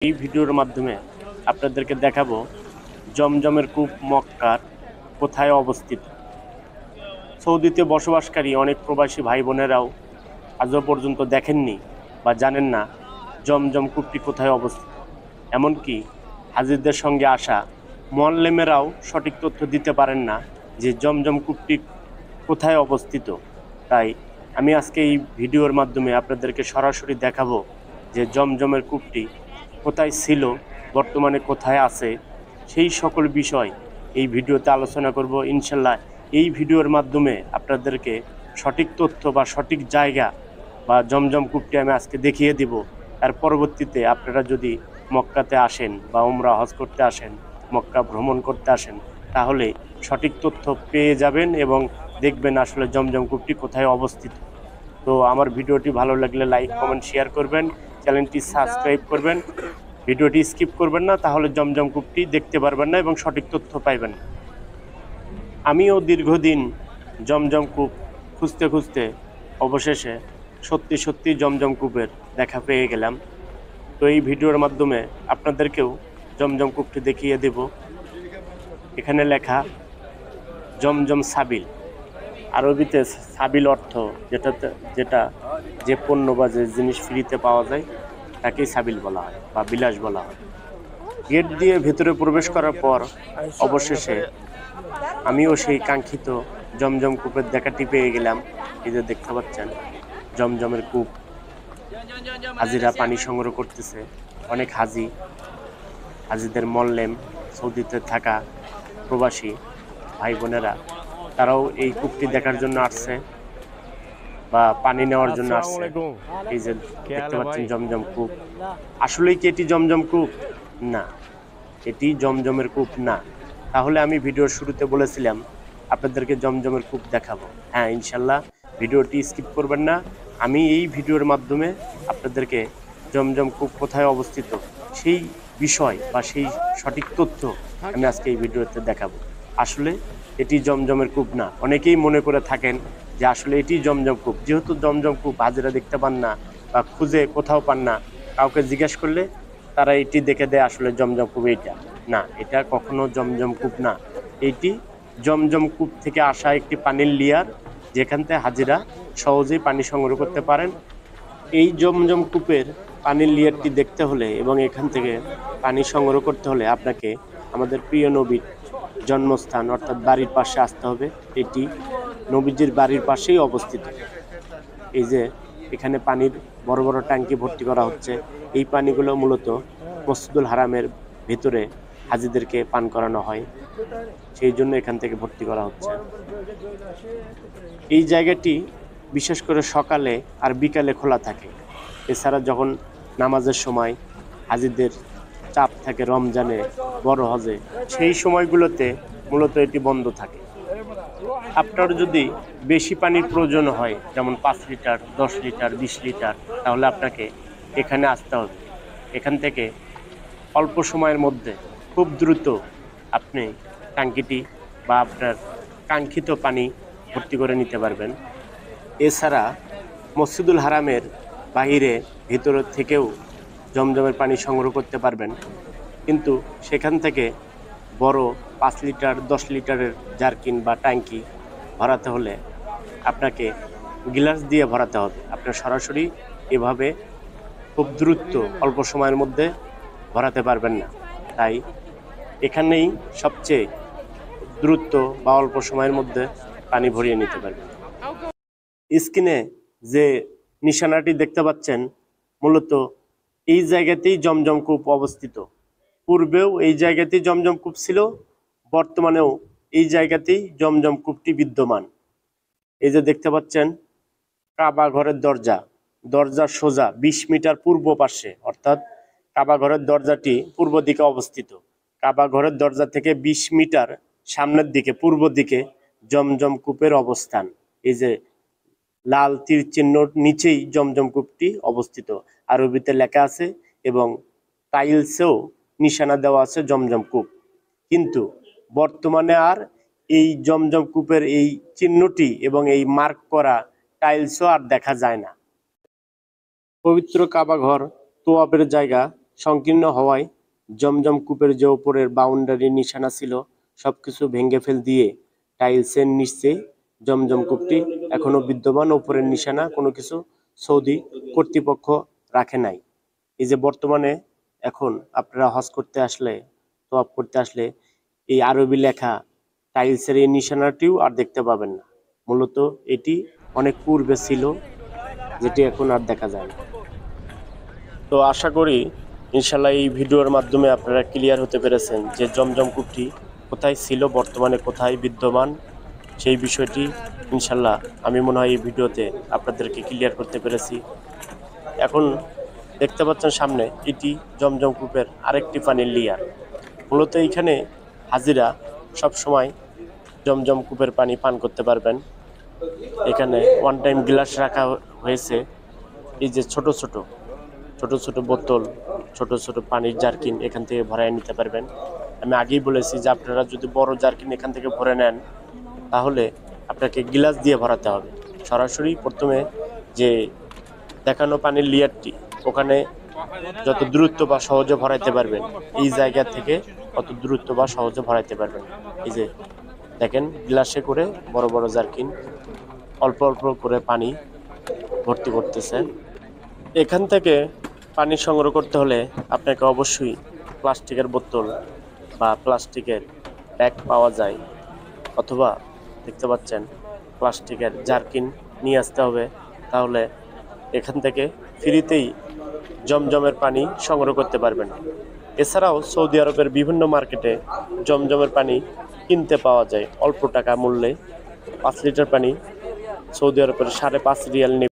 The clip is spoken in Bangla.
এই ভিডিওর মাধ্যমে আপনাদেরকে দেখাবো জমজমের কূপ মক্কার কোথায় অবস্থিত। সৌদিতে বসবাসকারী অনেক প্রবাসী ভাই বোনেরাও আজও পর্যন্ত দেখেননি বা জানেন না জমজম কূপটি কোথায় অবস্থিত। এমনকি হাজিদের সঙ্গে আসা মুআল্লিমেরাও সঠিক তথ্য দিতে পারেন না যে জমজম কূপটি কোথায় অবস্থিত। তাই আমি আজকে এই ভিডিওর মাধ্যমে আপনাদেরকে সরাসরি দেখাবো যে জমজমের কূপটি কোথায় ছিল, বর্তমানে কোথায় আছে, সেই সকল বিষয় এই ভিডিওতে আলোচনা করব ইনশাল্লাহ। এই ভিডিওর মাধ্যমে আপনাদেরকে সঠিক তথ্য বা সঠিক জায়গা বা জমজম কূপটি আমি আজকে দেখিয়ে দিব। তার পরবর্তীতে আপনারা যদি মক্কাতে আসেন বা উমরা হজ করতে আসেন, মক্কা ভ্রমণ করতে আসেন, তাহলে সঠিক তথ্য পেয়ে যাবেন এবং দেখবেন আসলে জমজম কূপটি কোথায় অবস্থিত। তো আমার ভিডিওটি ভালো লাগলে লাইক কমেন্ট শেয়ার করবেন, চ্যানেলটি সাবস্ক্রাইব করবেন, ভিডিওটি স্কিপ করবেন না, তাহলে জমজম কূপটি দেখতে পারবেন না এবং সঠিক তথ্য পাইবেন না। আমিও দীর্ঘদিন জমজম কূপ খুঁজতে খুঁজতে অবশেষে সত্যি সত্যি জমজম কূপের দেখা পেয়ে গেলাম। তো এই ভিডিওর মাধ্যমে আপনাদেরকেও জমজম কূপটি দেখিয়ে দেব। এখানে লেখা জমজম সাবিল। আরবিতে সাবিল অর্থ যেটা যে পণ্য বা যে জিনিস ফ্রিতে পাওয়া যায় তাকেই সাবিল বলা হয় বা বিলাস বলা হয়। গেট দিয়ে ভেতরে প্রবেশ করার পর অবশেষে আমিও সেই কাঙ্ক্ষিত জমজম কূপের দেখাটি পেয়ে গেলাম। এই যে দেখতে পাচ্ছেন জমজমের কূপ, হাজিরা পানি সংগ্রহ করতেছে। অনেক হাজিদের মোল্লেম, সৌদিতে থাকা প্রবাসী ভাই বোনেরা তারাও এই কূপটি দেখার জন্য আসছে বা পানি নেওয়ার জন্য আসছে। এই যে দেখতে পাচ্ছেন জমজম কূপ। আসলেই কি এটি জমজম কূপ? না, এটি জমজমের কূপ না। তাহলে আমি ভিডিওর শুরুতে বলেছিলাম আপনাদেরকে জমজমের কূপ দেখাবো। হ্যাঁ, ইনশাল্লাহ ভিডিওটি স্কিপ করবেন না। আমি এই ভিডিওর মাধ্যমে আপনাদেরকে জমজম কূপ কোথায় অবস্থিত সেই বিষয় বা সেই সঠিক তথ্য আমি আজকে এই ভিডিওতে দেখাবো। আসলে এটি জমজমের কূপ না। অনেকেই মনে করে থাকেন যে আসলে এটি জমজম কূপ। যেহেতু জমজম কূপ হাজিরা দেখতে পান না বা খুঁজে কোথাও পান না, কাউকে জিজ্ঞেস করলে তারা এটি দেখে দেয় আসলে জমজম কূপ এইটা না। এটা কখনো জমজম কূপ না। এইটি জমজম কূপ থেকে আসা একটি পানির লেয়ার, যেখান থেকে হাজিরা সহজেই পানি সংগ্রহ করতে পারেন। এই জমজম কূপের পানির লেয়ারটি দেখতে হলে এবং এখান থেকে পানি সংগ্রহ করতে হলে আপনাকে আমাদের প্রিয় নবীর জন্মস্থান অর্থাৎ বাড়ির পাশে আসতে হবে। এটি নবীজির বাড়ির পাশেই অবস্থিত। এই যে এখানে পানির বড় বড় ট্যাঙ্কি ভর্তি করা হচ্ছে। এই পানিগুলো মূলত মসজিদুল হারামের ভেতরে হাজিদেরকে পান করানো হয়, সেই জন্য এখান থেকে ভর্তি করা হচ্ছে। এই জায়গাটি বিশেষ করে সকালে আর বিকালে খোলা থাকে। এছাড়া যখন নামাজের সময় হাজিদের চাপ থাকে, রমজানে, বড় হজে, সেই সময়গুলোতে মূলত এটি বন্ধ থাকে। আপনার যদি বেশি পানির প্রয়োজন হয়, যেমন 5 লিটার, 10 লিটার, 20 লিটার, তাহলে আপনাকে এখানে আসতে হবে। এখান থেকে অল্প সময়ের মধ্যে খুব দ্রুত আপনি ট্যাঙ্কিটি বা আপনার কাঙ্ক্ষিত পানি ভর্তি করে নিতে পারবেন। এছাড়া মসজিদুল হারামের বাহিরে ভিতর থেকেও জমজমের পানি সংগ্রহ করতে পারবেন, কিন্তু সেখান থেকে বড় 5 লিটার 10 লিটারের জারকিন বা ট্যাঙ্কি ভরাতে হলে আপনাকে গ্লাস দিয়ে ভরাতে হবে। আপনার সরাসরি এভাবে খুব দ্রুত অল্প সময়ের মধ্যে ভরাতে পারবেন না। তাই এখানেই সবচেয়ে দ্রুত বা অল্প সময়ের মধ্যে পানি ভরিয়ে নিতে পারবেন। স্ক্রিনে যে নিশানাটি দেখতে পাচ্ছেন, মূলত এই জায়গাতেই জমজম কূপ অবস্থিত। পূর্বেও এই জায়গাতেই জমজম কূপ ছিল, বর্তমানেও এই জায়গাতেই জমজম কূপটি বিদ্যমান। এই যে দেখতে পাচ্ছেন কাবা ঘরের দরজার সোজা 20 মিটার পূর্ব পাশে, অর্থাৎ কাবা ঘরের দরজাটি পূর্ব দিকে অবস্থিত। কাবা ঘরের দরজা থেকে 20 মিটার সামনের দিকে পূর্ব দিকে জমজম কূপের অবস্থান। এই যে লাল তীর চিহ্নর নিচেই জমজম কূপটি অবস্থিত। আরবিতে লেখা আছে এবং টাইলসেও নিশানা দেওয়া আছে জমজম কূপ। কিন্তু বর্তমানে আর এই জমজম কূপের এই চিহ্নটি এবং এই মার্ক করা টাইলসও আর দেখা যায় না। পবিত্র কাবা ঘর তোয়াবের জায়গা, সংকীর্ণ হওয়ায় জমজম কূপের যে ওপরের বাউন্ডারি নিশানা ছিল সবকিছু ভেঙে ফেল দিয়ে টাইলসের নিচে জমজম কূপটি এখনো বিদ্যমান। ওপরের নিশানা কোনো কিছু সৌদি কর্তৃপক্ষ রাখে নাই। এই যে বর্তমানে এখন আপনারা হজ করতে আসলে, তওয়াফ করতে আসলে এই আরবি লেখা টাইলসের এই নিশানাটিও আর দেখতে পাবেন না। মূলত এটি অনেক পূর্বে ছিল, যেটি এখন আর দেখা যায় না। তো আশা করি ইনশাল্লাহ এই ভিডিওর মাধ্যমে আপনারা ক্লিয়ার হতে পেরেছেন যে জমজম কূপটি কোথায় ছিল, বর্তমানে কোথায় বিদ্যমান, সেই বিষয়টি ইনশাল্লাহ আমি মনে হয় এই ভিডিওতে আপনাদেরকে ক্লিয়ার করতে পেরেছি। এখন দেখতে পাচ্ছেন সামনে এটি জমজম কূপের আরেকটি পানির লেয়ার। মূলত এইখানে হাজিরা সব সময় জমজম কূপের পানি পান করতে পারবেন। এখানে ওয়ান টাইম গ্লাস রাখা হয়েছে। এই যে ছোট ছোট বোতল, ছোট ছোট পানির জারকিন এখান থেকে ভরায় নিতে পারবেন। আমি আগেই বলেছি যে আপনারা যদি বড় জারকিন এখান থেকে ভরে নেন তাহলে আপনাকে গ্লাস দিয়ে ভরাতে হবে। সরাসরি প্রথমে যে দেখানো পানির লেয়ারটি ওখানে যত দ্রুত বা সহজে ভরাইতে পারবেন, এই জায়গা থেকে অত দ্রুত বা সহজে ভরাইতে পারবেন। এই যে দেখেন গ্লাসে করে বড় বড় জারকিন অল্প অল্প করে পানি ভর্তি করতেছে। এখান থেকে পানি সংগ্রহ করতে হলে আপনাকে অবশ্যই প্লাস্টিকের বোতল বা প্লাস্টিকের ব্যাগ পাওয়া যায়, অথবা দেখতে পাচ্ছেন প্লাস্টিকের জারকিন নিয়ে আসতে হবে। তাহলে এখান থেকে ফ্রিতেই জমজমের পানি সংগ্রহ করতে পারবেন। এছাড়াও সৌদি আরবের বিভিন্ন মার্কেটে জমজমের পানি কিনতে পাওয়া যায় অল্প টাকা মূল্যে। 5 লিটার পানি সৌদি আরবের 5.5 রিয়াল